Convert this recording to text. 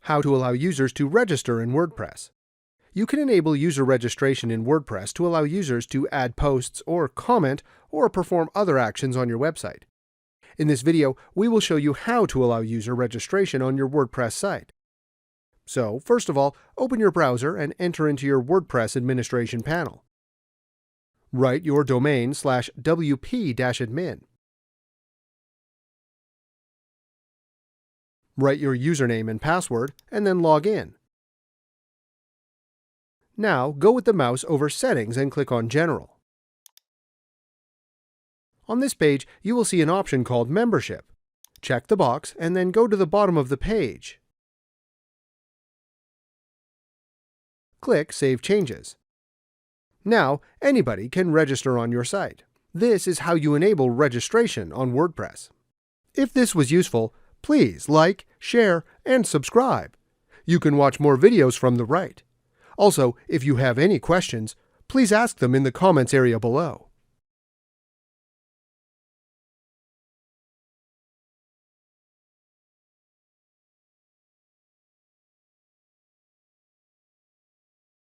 How to allow users to register in WordPress. You can enable user registration in WordPress to allow users to add posts or comment or perform other actions on your website. In this video, we will show you how to allow user registration on your WordPress site. So, first of all, open your browser and enter into your WordPress administration panel. Write your domain /wp-admin. Write your username and password, and then log in. Now, go with the mouse over Settings and click on General. On this page, you will see an option called Membership. Check the box and then go to the bottom of the page. Click Save Changes. Now, anybody can register on your site. This is how you enable registration on WordPress. If this was useful, please like, share, and subscribe. You can watch more videos from the right. Also, if you have any questions, please ask them in the comments area below.